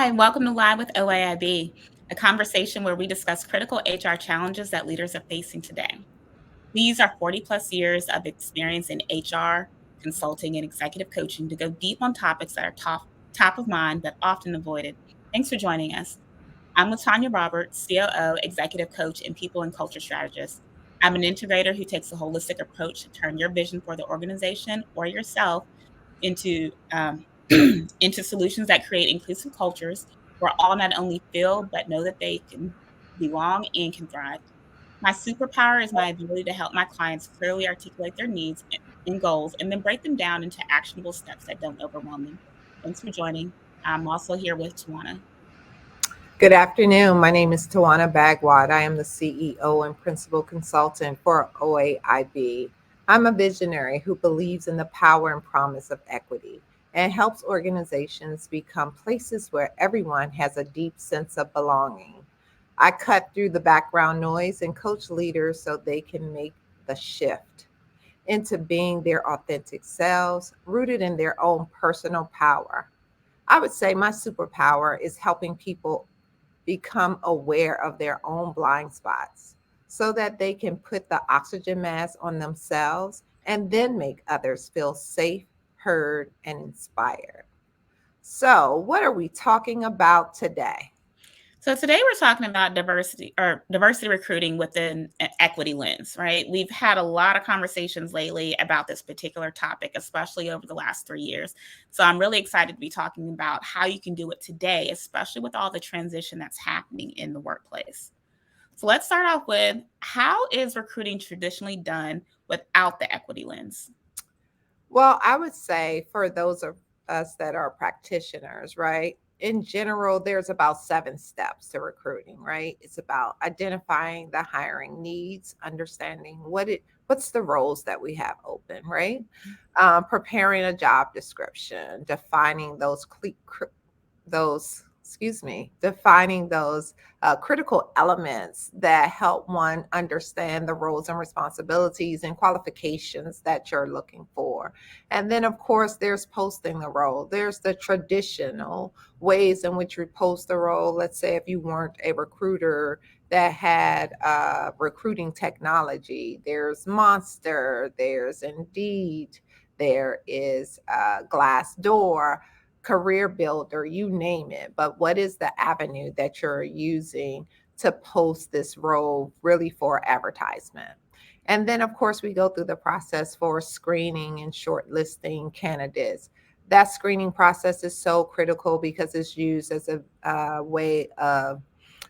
Hi, welcome to Live with OAIB, a conversation where we discuss critical HR challenges that leaders are facing today. These are 40 plus years of experience in HR, consulting, and executive coaching to go deep on topics that are top of mind but often avoided. Thanks for joining us. I'm Latanya Roberts, COO, executive coach, and people and culture strategist. I'm an integrator who takes a holistic approach to turn your vision for the organization or yourself into into solutions that create inclusive cultures where all not only feel but know that they can belong and can thrive. My superpower is my ability to help my clients clearly articulate their needs and goals and then break them down into actionable steps that don't overwhelm them. Thanks for joining. I'm also here with Tawana. Good afternoon. My name is Tawana Bagwad. I am the CEO and principal consultant for OAIB. I'm a visionary who believes in the power and promise of equity and helps organizations become places where everyone has a deep sense of belonging. I cut through the background noise and coach leaders so they can make the shift into being their authentic selves, rooted in their own personal power. I would say my superpower is helping people become aware of their own blind spots so that they can put the oxygen mask on themselves and then make others feel safe, heard, and inspired. So, what are we talking about today? So today we're talking about diversity recruiting within an equity lens, right? We've had a lot of conversations lately about this particular topic, especially over the last 3 years. So I'm really excited to be talking about how you can do it today, especially with all the transition that's happening in the workplace. So let's start off with, how is recruiting traditionally done without the equity lens? Well, I would say for those of us that are practitioners, right? In general, there's about 7 steps to recruiting, right? It's about identifying the hiring needs, understanding what's the roles that we have open, right? Preparing a job description, defining defining those critical elements that help one understand the roles and responsibilities and qualifications that you're looking for. And then, of course, there's posting the role. There's the traditional ways in which you post the role. Let's say if you weren't a recruiter that had recruiting technology, there's Monster, there's Indeed, there is Glassdoor, Career Builder, you name it. But what is the avenue that you're using to post this role really for advertisement? And then, of course, we go through the process for screening and shortlisting candidates. That screening process is so critical because it's used as a way of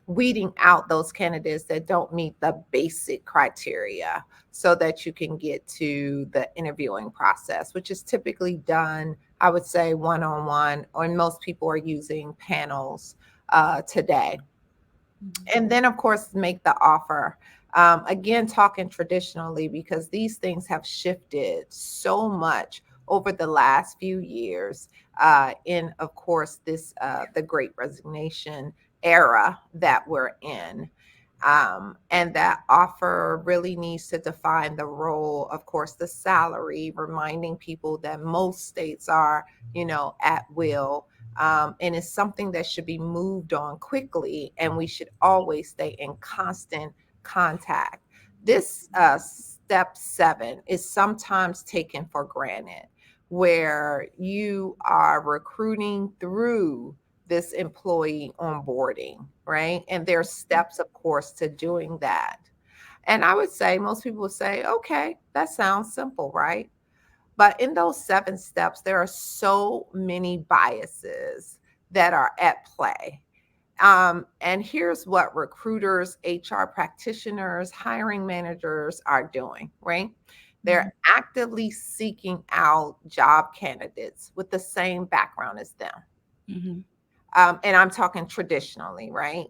weeding out those candidates that don't meet the basic criteria so that you can get to the interviewing process, which is typically done, I would say, one on one, or most people are using panels today. And then, of course, make the offer. Again, talking traditionally, because these things have shifted so much over the last few years. In, of course, this the Great Resignation era that we're in. And that offer really needs to define the role, of course, the salary, reminding people that most states are, at will, and it's something that should be moved on quickly, and we should always stay in constant contact. This step 7 is sometimes taken for granted, where you are recruiting through this employee onboarding, right? And there's steps, of course, to doing that. And I would say most people would say, okay, that sounds simple, right? But in those 7 steps, there are so many biases that are at play. And here's what recruiters, HR practitioners, hiring managers are doing, right? They're actively seeking out job candidates with the same background as them. Mm-hmm. And I'm talking traditionally, right?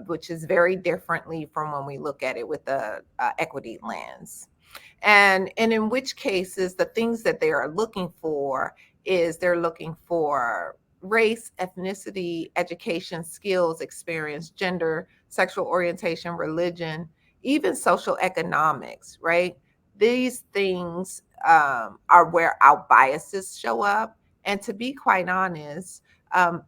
Which is very differently from when we look at it with the equity lens. And in which cases, the things that they are looking for is they're looking for race, ethnicity, education, skills, experience, gender, sexual orientation, religion, even social economics, right? These things are where our biases show up. And to be quite honest,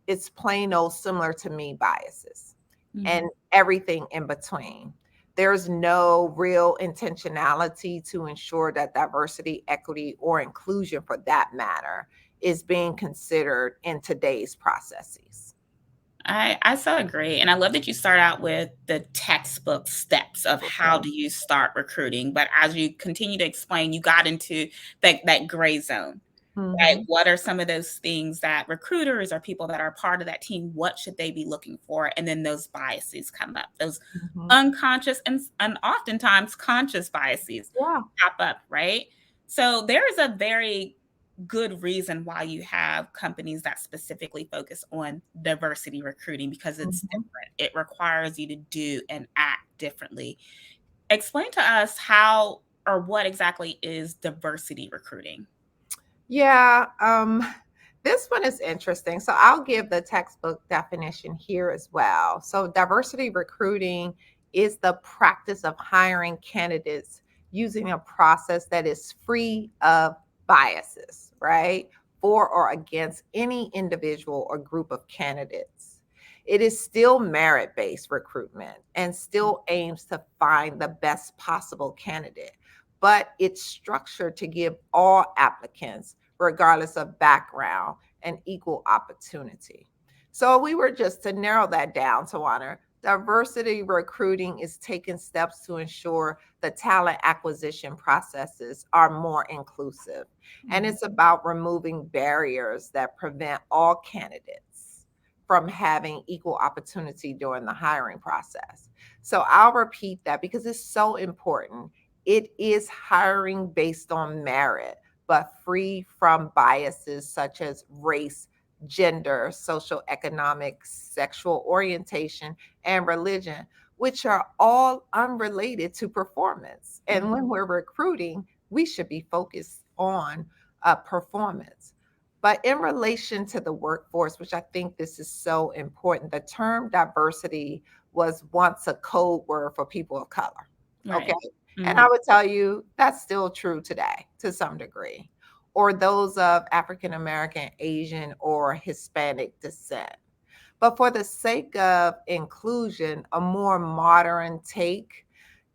it's plain old similar to me biases and Mhm. everything in between. There's no real intentionality to ensure that diversity, equity, or inclusion for that matter is being considered in today's processes. I so agree, and I love that you start out with the textbook steps of how do you start recruiting, but as you continue to explain, you got into that gray zone, right? Mhm, What are some of those things that recruiters or people that are part of that team, what should they be looking for? And then those biases come up, those mhm. unconscious and oftentimes conscious biases Yeah. pop up, right? So there is a very good reason why you have companies that specifically focus on diversity recruiting because it's Mhm. different. It requires you to do and act differently. Explain to us how or what exactly is diversity recruiting? Yeah, this one is interesting. So I'll give the textbook definition here as well. So diversity recruiting is the practice of hiring candidates using a process that is free of biases, right? For or against any individual or group of candidates. It is still merit based recruitment and still aims to find the best possible candidate, but it's structured to give all applicants, regardless of background, and equal opportunity. So, we were just to narrow that down, Tawana, diversity recruiting is taking steps to ensure the talent acquisition processes are more inclusive. And Mhm. it's about removing barriers that prevent all candidates from having equal opportunity during the hiring process. So I'll repeat that because it's so important. It is hiring based on merit, but free from biases such as race, gender, social, economic, sexual orientation, and religion, which are all unrelated to performance. And when we're recruiting, we should be focused on performance. But in relation to the workforce, which I think this is so important, the term diversity was once a code word for people of color. Okay. Right. And I Mhm. would tell you that's still true today to some degree, or those of African American, Asian, or Hispanic descent. But for the sake of inclusion, a more modern take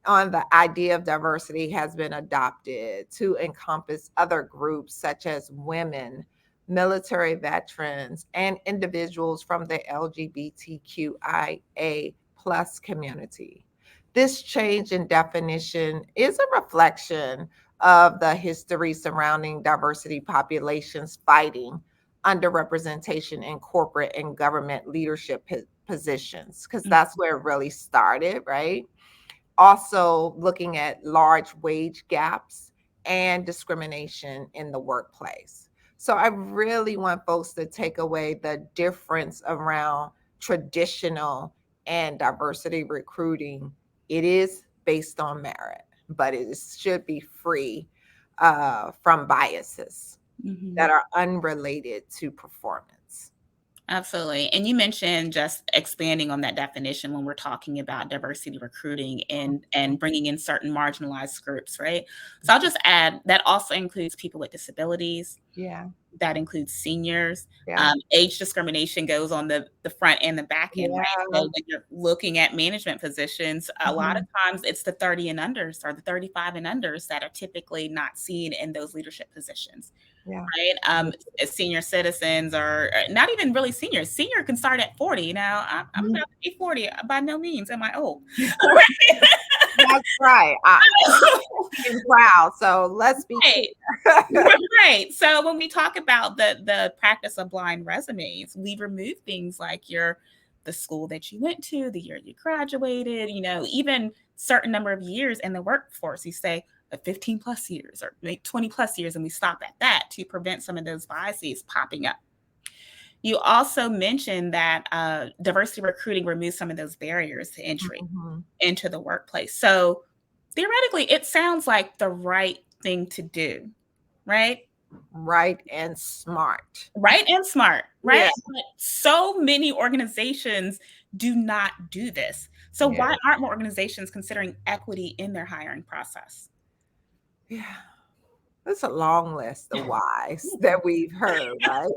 on the idea of diversity has been adopted to encompass other groups such as women, military veterans, and individuals from the LGBTQIA plus community. This change in definition is a reflection of the history surrounding diversity populations fighting underrepresentation in corporate and government leadership positions, because Mhm. that's where it really started, right? Also looking at large wage gaps and discrimination in the workplace. So I really want folks to take away the difference around traditional and diversity recruiting. It is based on merit, but it should be free from biases that Mhm. are unrelated to performance. Absolutely. And you mentioned just expanding on that definition when we're talking about diversity recruiting and bringing in certain marginalized groups, right? So I'll just add that also includes people with disabilities, Yeah, that includes seniors. yeah, Age discrimination goes on the front and the back end, right? So yeah. when you're looking at management positions, a lot of Mhm. times it's the 30 and unders or the 35 and unders that are typically not seen in those leadership positions, Yeah. right? As senior citizens or not even really seniors. Senior can start at 40. Now, I'm Mhm. about to be 40. By no means am I old. That's right. Being proud, so let's be Right. clear. Right. So when we talk about the practice of blind resumes, we remove things like the school that you went to, the year you graduated, even certain number of years in the workforce. You say 15 plus years or maybe 20 plus years, and we stop at that to prevent some of those biases popping up. You also mentioned that diversity recruiting removes some of those barriers to entry Mhm. into the workplace. So theoretically, it sounds like the right thing to do, right? Right and smart. Right and smart, right? Yeah, But so many organizations do not do this. So yeah, why aren't more organizations considering equity in their hiring process? yeah. That's a long list of whys that we've heard, right?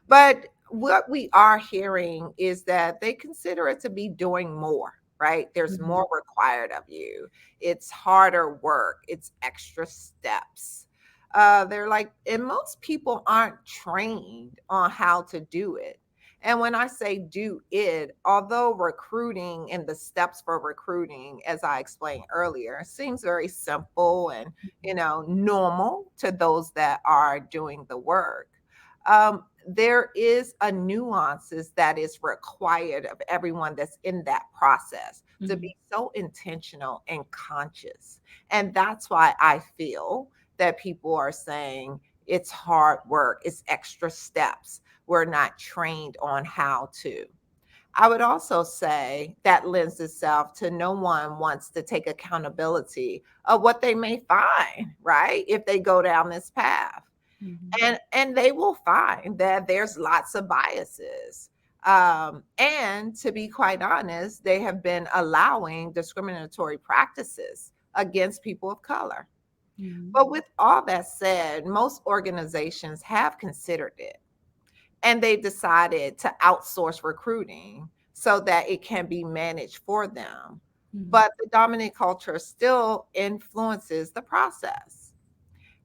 But what we are hearing is that they consider it to be doing more, right? There's Mhm, more required of you. It's harder work, it's extra steps. They're like, and most people aren't trained on how to do it. And when I say do it, although recruiting and the steps for recruiting, as I explained earlier, seems very simple and, normal to those that are doing the work, there is a nuances that is required of everyone that's in that process to mhm, be so intentional and conscious. And that's why I feel that people are saying it's hard work, it's extra steps. We're not trained on how to. I would also say that lends itself to no one wants to take accountability of what they may find, right? If they go down this path, mhm, and they will find that there's lots of biases, and to be quite honest, they have been allowing discriminatory practices against people of color. mhm, But with all that said, most organizations have considered it, and they decided to outsource recruiting so that it can be managed for them, mhm, but the dominant culture still influences the process.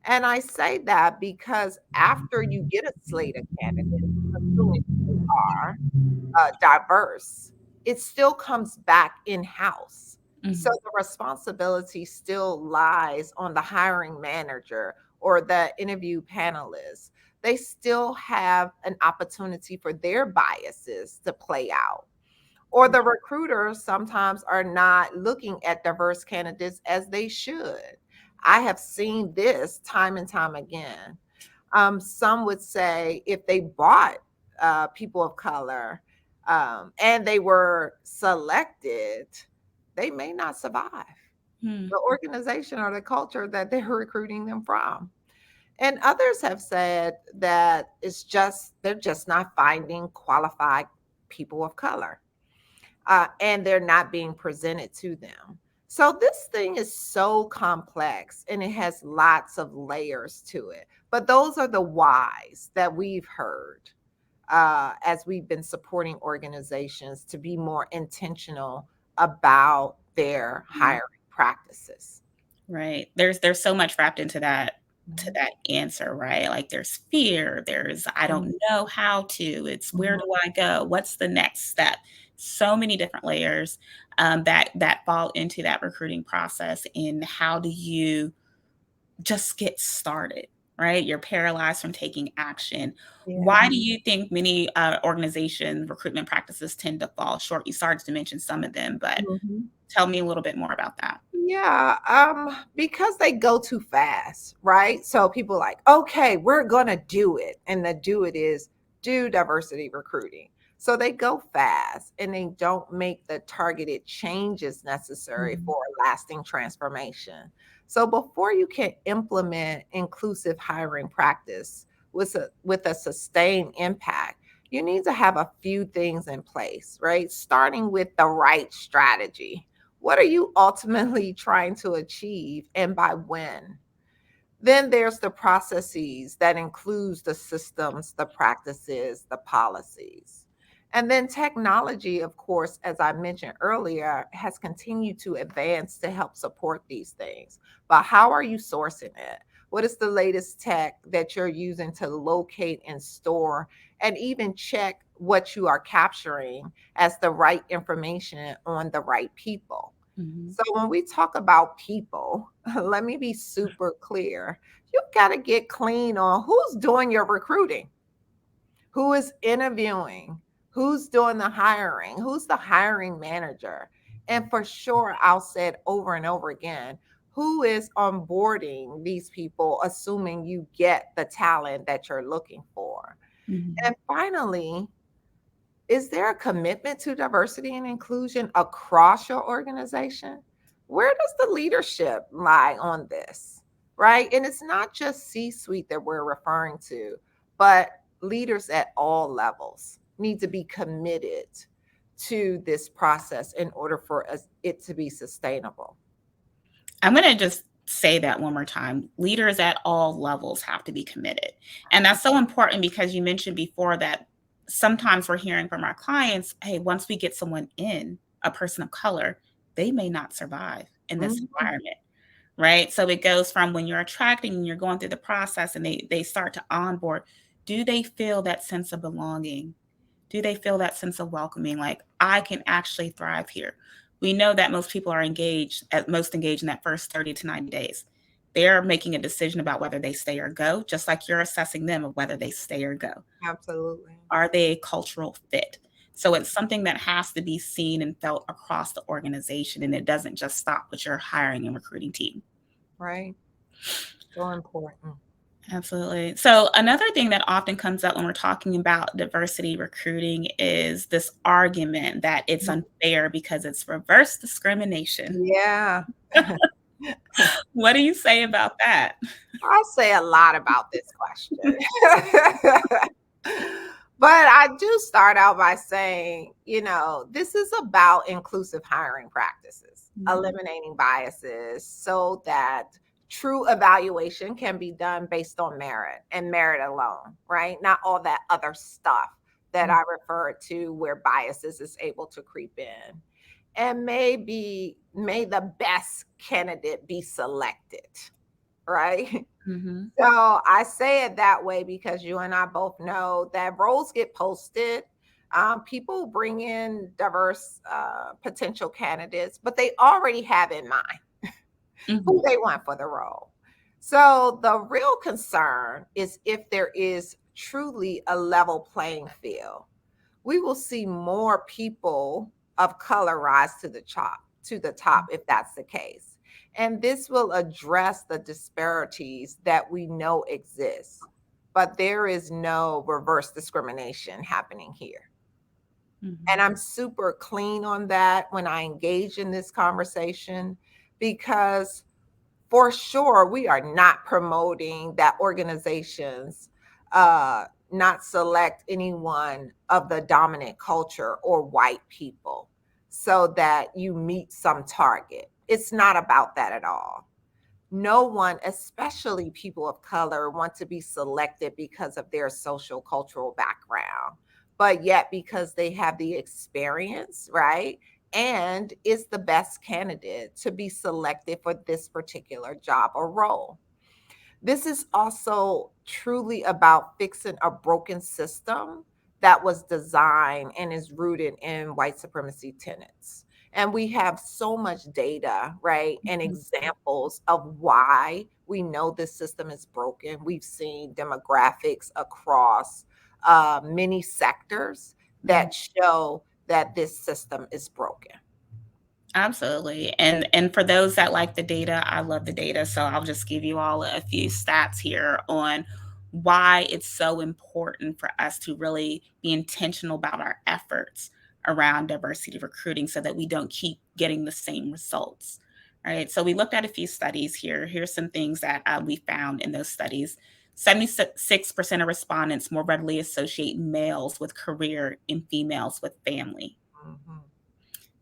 And I say that because after you get a slate of candidates, assuming they are diverse, it still comes back in house. So mhm, the responsibility still lies on the hiring manager or the interview panelists. They still have an opportunity for their biases to play out. Or the recruiters sometimes are not looking at diverse candidates as they should. I have seen this time and time again. Some would say if they bought people of color, and they were selected, they may not survive mhm, the organization or the culture that they're recruiting them from. And others have said that they're just not finding qualified people of color, and they're not being presented to them. So this thing is so complex and it has lots of layers to it. But those are the whys that we've heard as we've been supporting organizations to be more intentional about their mhm. hiring practices. Right. There's so much wrapped into Mhm, that answer, right? Like there's fear, there's I mhm, don't know how to, it's where mhm. do I go? What's the next step? So many different layers that fall into that recruiting process. And how do you just get started, right? You're paralyzed from taking action. Yeah. Why do you think many organization recruitment practices tend to fall short? You started to mention some of them, but Mhm. tell me a little bit more about that. Yeah, because they go too fast, right? So people like, okay, we're gonna do it. And the do it is do diversity recruiting. So they go fast and they don't make the targeted changes necessary Mhm, for a lasting transformation. So before you can implement inclusive hiring practice with a sustained impact, you need to have a few things in place, right? Starting with the right strategy. What are you ultimately trying to achieve and by when? Then there's the processes that includes the systems, the practices, the policies. And then technology, of course, as I mentioned earlier, has continued to advance to help support these things. But how are you sourcing it? What is the latest tech that you're using to locate and store and even check what you are capturing as the right information on the right people? mhm. So when we talk about people, let me be super clear. You got to get clean on who's doing your recruiting, who is interviewing, who's doing the hiring, who's the hiring manager. And for sure, I'll say it over and over again, who is onboarding these people, assuming you get the talent that you're looking for. Mhm. And finally, is there a commitment to diversity and inclusion across your organization? Where does the leadership lie on this? Right? And it's not just C suite that we're referring to, but leaders at all levels need to be committed to this process in order for it to be sustainable. I'm gonna just say that one more time. Leaders at all levels have to be committed. And that's so important because you mentioned before that sometimes we're hearing from our clients, hey, once we get someone in, a person of color, they may not survive in this Mhm. environment, right? So it goes from when you're attracting and you're going through the process and they start to onboard, do they feel that sense of belonging? Do they feel that sense of welcoming? Like, I can actually thrive here. We know that most people are most engaged in that first 30 to 90 days. They're making a decision about whether they stay or go, just like you're assessing them of whether they stay or go. Absolutely. Are they a cultural fit? So it's something that has to be seen and felt across the organization, and it doesn't just stop with your hiring and recruiting team. Right. So important. Absolutely. So another thing that often comes up when we're talking about diversity recruiting is this argument that it's Mhm. unfair because it's reverse discrimination. Yeah. What do you say about that? I say a lot about this question. But I do start out by saying, this is about inclusive hiring practices, Mhm, eliminating biases so that true evaluation can be done based on merit and merit alone, right? Not all that other stuff that mm, I referred to where biases is able to creep in. And may the best candidate be selected, right? mhm, So I say it that way because you and I both know that roles get posted. People bring in diverse potential candidates, but they already have in mind who mhm, they want for the role. So the real concern is if there is truly a level playing field, we will see more people of color rise to the top if that's the case. And this will address the disparities that we know exist. But there is no reverse discrimination happening here. And mhm, I'm super clean on that when I engage in this conversation because for sure we are not promoting that organizations not select anyone of the dominant culture or white people so that you meet some target. It's not about that at all. No one, especially people of color, want to be selected because of their social cultural background, but yet because they have the experience, right? And is the best candidate to be selected for this particular job or role. This is also truly about fixing a broken system that was designed and is rooted in white supremacy tenets. And we have so much data, right? And mhm, examples of why we know this system is broken. We've seen demographics across many sectors mhm. that show that this system is broken. Absolutely. And for those that like the data, I love the data. So I'll just give you all a few stats here on why it's so important for us to really be intentional about our efforts around diversity recruiting so that we don't keep getting the same results. All right. So we looked at a few studies here. Here's some things that we found in those studies. 76% of respondents more readily associate males with career and females with family. Mhm.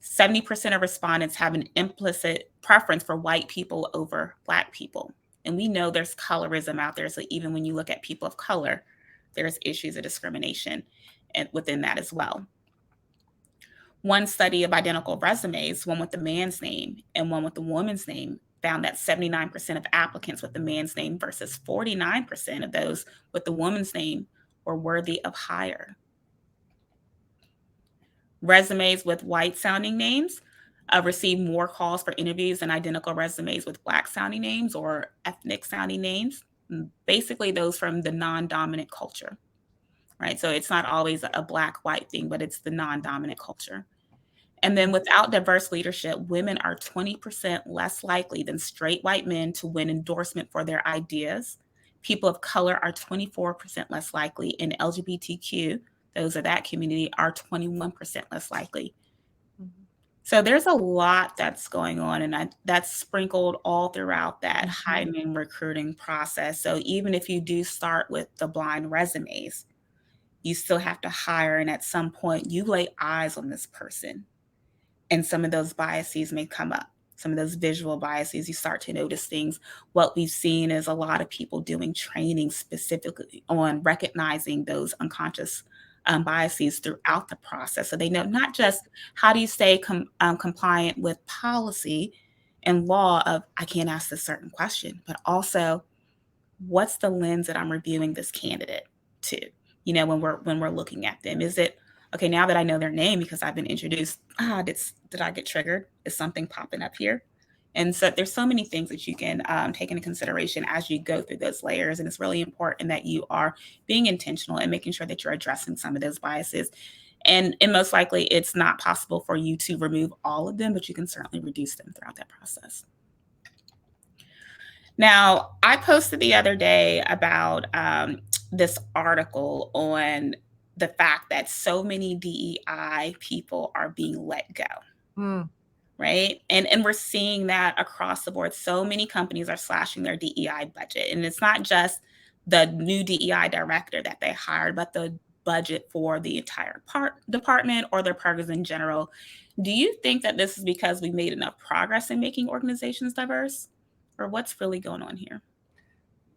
70% of respondents have an implicit preference for white people over Black people. And we know there's colorism out there. So even when you look at people of color, there's issues of discrimination and within that as well. One study of identical resumes, one with the man's name and one with the woman's name, found that 79% of applicants with the man's name versus 49% of those with the woman's name were worthy of hire. Resumes with white sounding names receive more calls for interviews than identical resumes with black sounding names or ethnic sounding names. Basically, those from the non dominant culture, right? So it's not always a black white thing, but it's the non dominant culture. And then without diverse leadership, women are 20% less likely than straight white men to win endorsement for their ideas. People of color are 24% less likely, and LGBTQ, those of that community, are 21% less likely. Mhm. So there's a lot that's going on, and that's sprinkled all throughout that Mhm. hiring recruiting process. So even if you do start with the blind resumes, you still have to hire, and at some point, you lay eyes on this person, and some of those biases may come up. Some of those visual biases, you start to notice things. What we've seen is a lot of people doing training specifically on recognizing those unconscious biases throughout the process. So they know not just how do you stay compliant with policy and law of I can't ask this certain question, but also what's the lens that I'm reviewing this candidate to? When we're looking at them, is it okay now that I know their name because I've been introduced? Did I get triggered? Is something popping up here? And so there's so many things that you can take into consideration as you go through those layers, and it's really important that you are being intentional and making sure that you're addressing some of those biases. And most likely, it's not possible for you to remove all of them, but you can certainly reduce them throughout that process. Now, I posted the other day about this article on the fact that so many DEI people are being let go. Right. And we're seeing that across the board. So many companies are slashing their DEI budget. And it's not just the new DEI director that they hired, but the budget for the entire department or their programs in general. Do you think that this is because we made enough progress in making organizations diverse? Or what's really going on here?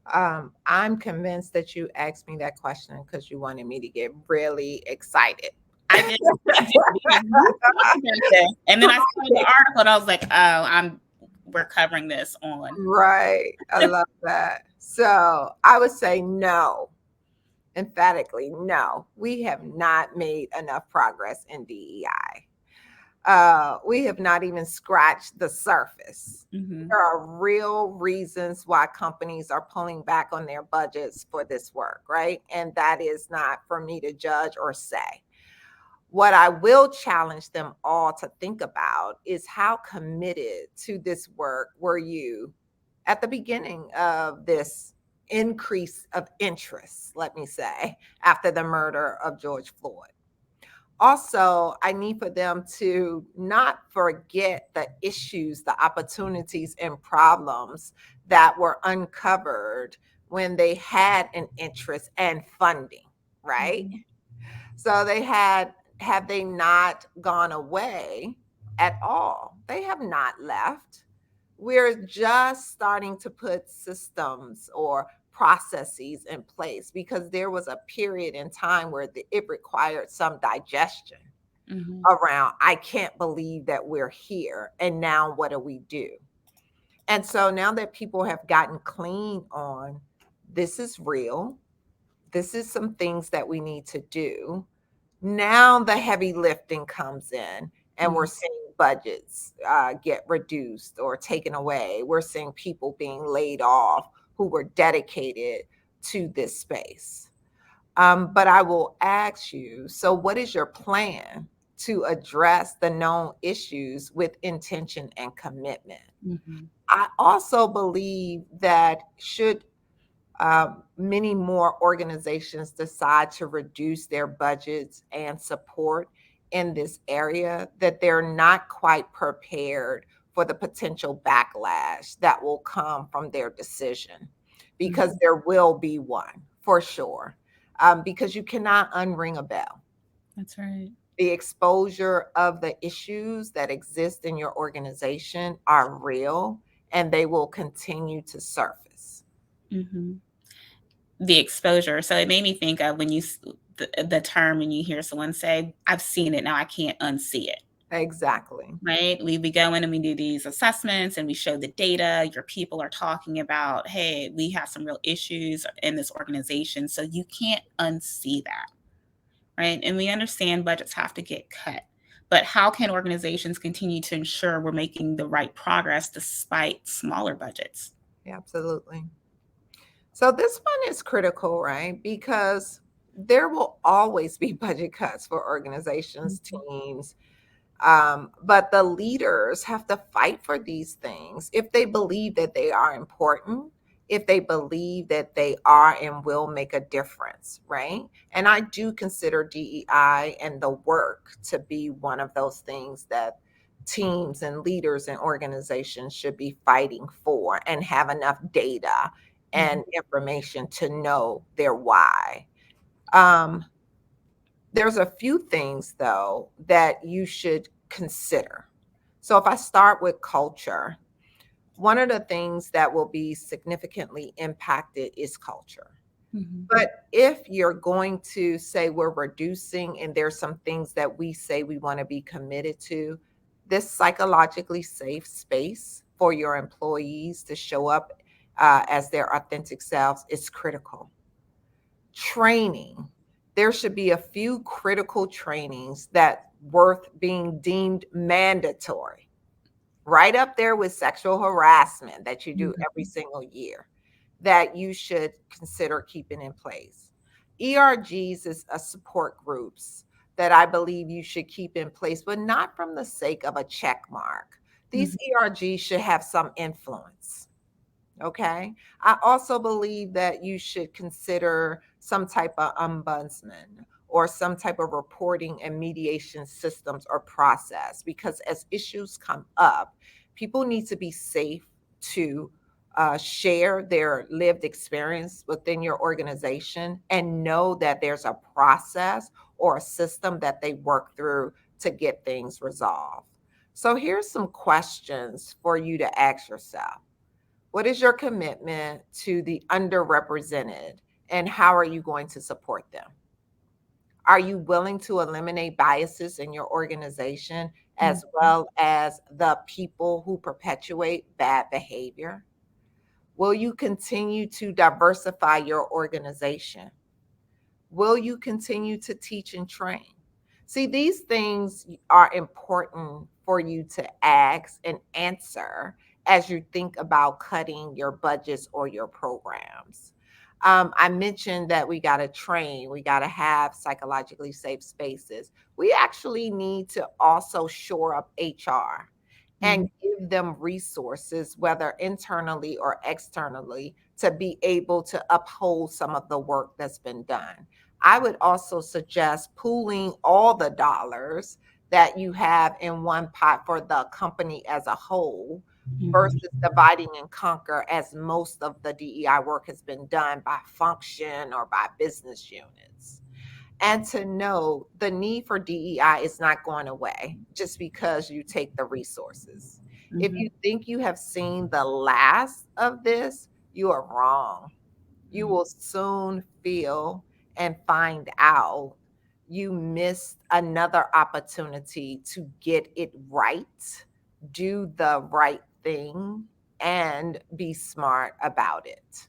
I'm convinced that you asked me that question because you wanted me to get really excited. I did. And then I saw the article and I was like, oh, we're covering this on. Right. I love that. So I would say no. Emphatically, no. We have not made enough progress in DEI. We have not even scratched the surface. Mm-hmm. There are real reasons why companies are pulling back on their budgets for this work, right? And that is not for me to judge or say. What I will challenge them all to think about is how committed to this work were you at the beginning of this increase of interest, let me say, after the murder of George Floyd. Also, I need for them to not forget the issues, the opportunities, and problems that were uncovered when they had an interest and funding, right? Mm-hmm. So have they not gone away at all? They have not left. We're just starting to put systems or processes in place because there was a period in time where it required some digestion around, I can't believe that we're here. And now what do we do? And so now that people have gotten clean on this is real, this is some things that we need to do. Now the heavy lifting comes in, and we're seeing budgets get reduced or taken away. We're seeing people being laid off who were dedicated to this space. But I will ask you, so what is your plan to address the known issues with intention and commitment? Mm-hmm. I also believe that should many more organizations decide to reduce their budgets and support in this area, that they're not quite prepared for the potential backlash that will come from their decision, because there will be one for sure, because you cannot unring a bell. That's right. The exposure of the issues that exist in your organization are real, and they will continue to surface. Mm-hmm. The exposure. So it made me think of when the term when you hear someone say, I've seen it, now I can't unsee it. Exactly. Right? We go in and we do these assessments and we show the data. Your people are talking about, hey, we have some real issues in this organization. So you can't unsee that. Right? And we understand budgets have to get cut. But how can organizations continue to ensure we're making the right progress despite smaller budgets? Absolutely. So this one is critical, right? Because there will always be budget cuts for organizations, teams, but the leaders have to fight for these things if they believe that they are important, if they believe that they are and will make a difference, right? And I do consider DEI and the work to be one of those things that teams and leaders and organizations should be fighting for and have enough data and information to know their why. There's a few things, though, that you should consider. So if I start with culture, one of the things that will be significantly impacted is culture. Mhm. But if you're going to say we're reducing and there's some things that we say we want to be committed to, this psychologically safe space for your employees to show up as their authentic selves is critical. Training. There should be a few critical trainings that worth being deemed mandatory, right up there with sexual harassment that you do every Mhm. single year, that you should consider keeping in place. ERGs is a support groups that I believe you should keep in place, but not from the sake of a check mark. These Mhm. ERGs should have some influence. Okay. I also believe that you should consider some type of ombudsman or some type of reporting and mediation systems or process, because as issues come up, people need to be safe to share their lived experience within your organization and know that there's a process or a system that they work through to get things resolved. So here's some questions for you to ask yourself. What is your commitment to the underrepresented, and how are you going to support them? Are you willing to eliminate biases in your organization as Mhm. well as the people who perpetuate bad behavior? Will you continue to diversify your organization? Will you continue to teach and train? See, these things are important for you to ask and answer as you think about cutting your budgets or your programs. I mentioned that we got to train, we got to have psychologically safe spaces. We actually need to also shore up HR and Mhm. give them resources, whether internally or externally, to be able to uphold some of the work that's been done. I would also suggest pooling all the dollars that you have in one pot for the company as a whole Mhm. versus dividing and conquer, as most of the DEI work has been done by function or by business units. And to know the need for DEI is not going away just because you take the resources. If Mhm. you think you have seen the last of this, you are wrong. You Mhm. will soon feel and find out you missed another opportunity to get it right, do the right thing, and be smart about it.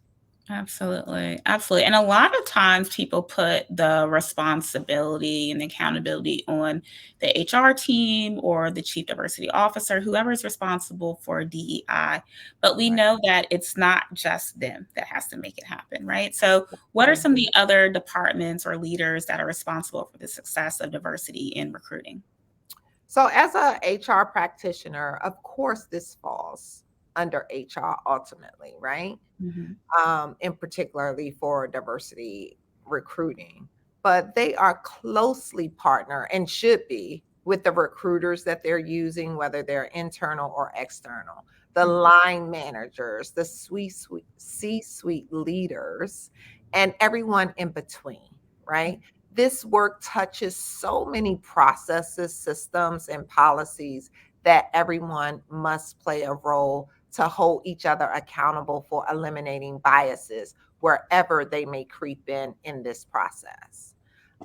Absolutely, absolutely, and a lot of times people put the responsibility and accountability on the HR team or the chief diversity officer, whoever is responsible for DEI, but we Right. know that it's not just them that has to make it happen, right? So, what are Right. some of the other departments or leaders that are responsible for the success of diversity in recruiting? So, as a HR practitioner, of course, this falls under HR ultimately, right? Mhm. In particularly for diversity recruiting. But they are closely partner and should be with the recruiters that they're using, whether they're internal or external, the Mhm. line managers, the C-suite leaders, and everyone in between, right? This work touches so many processes, systems, and policies that everyone must play a role to hold each other accountable for eliminating biases wherever they may creep in this process.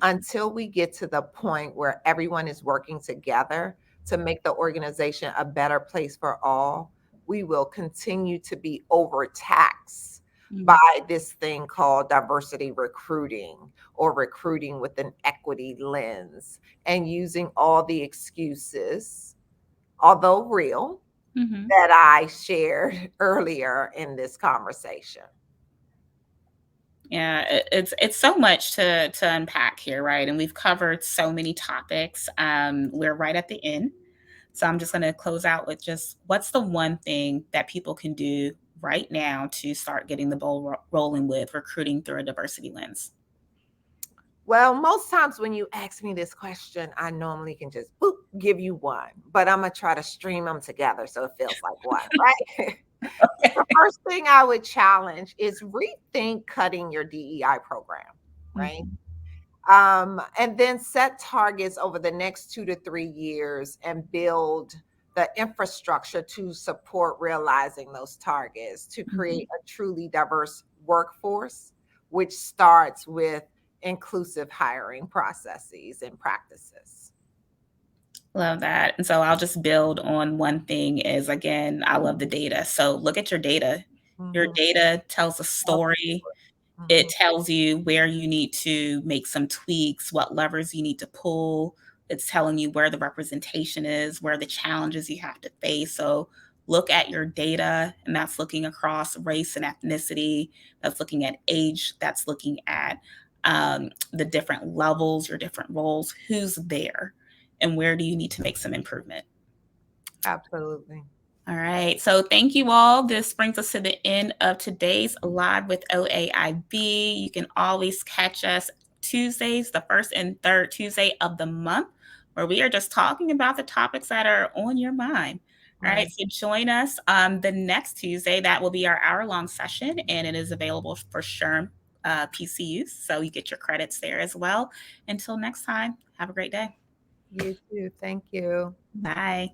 Until we get to the point where everyone is working together to make the organization a better place for all, we will continue to be overtaxed by Mhm. this thing called diversity recruiting or recruiting with an equity lens and using all the excuses, although real, Mhm. that I shared earlier in this conversation. Yeah, it's so much to unpack here, right? And we've covered so many topics. We're right at the end, so I'm just going to close out with just what's the one thing that people can do right now to start getting the ball rolling with recruiting through a diversity lens. Well, most times when you ask me this question, I normally can just boop, give you one, but I'm going to try to stream them together so it feels like one, right? The first thing I would challenge is rethink cutting your DEI program, right? Mhm. And then set targets over the next 2 to 3 years and build the infrastructure to support realizing those targets to Mhm. create a truly diverse workforce which starts with inclusive hiring processes and practices. Love that. And so I'll just build on one thing is, again, I love the data. So look at your data. Your Mhm. data tells a story. It Mhm. tells you where you need to make some tweaks, what levers you need to pull. It's telling you where the representation is, where the challenges you have to face. So look at your data, and that's looking across race and ethnicity, that's looking at age, that's looking at the different levels, your different roles, who's there, and where do you need to make some improvement. Absolutely. All right. So thank you all. This brings us to the end of today's Live with OAIB. You can always catch us Tuesdays, the first and third Tuesday of the month, where we are just talking about the topics that are on your mind. All right. Right. So join us the next Tuesday. That will be our hour-long session, and it is available for SHRM PCUs. So you get your credits there as well. Until next time, have a great day. You too. Thank you. Bye.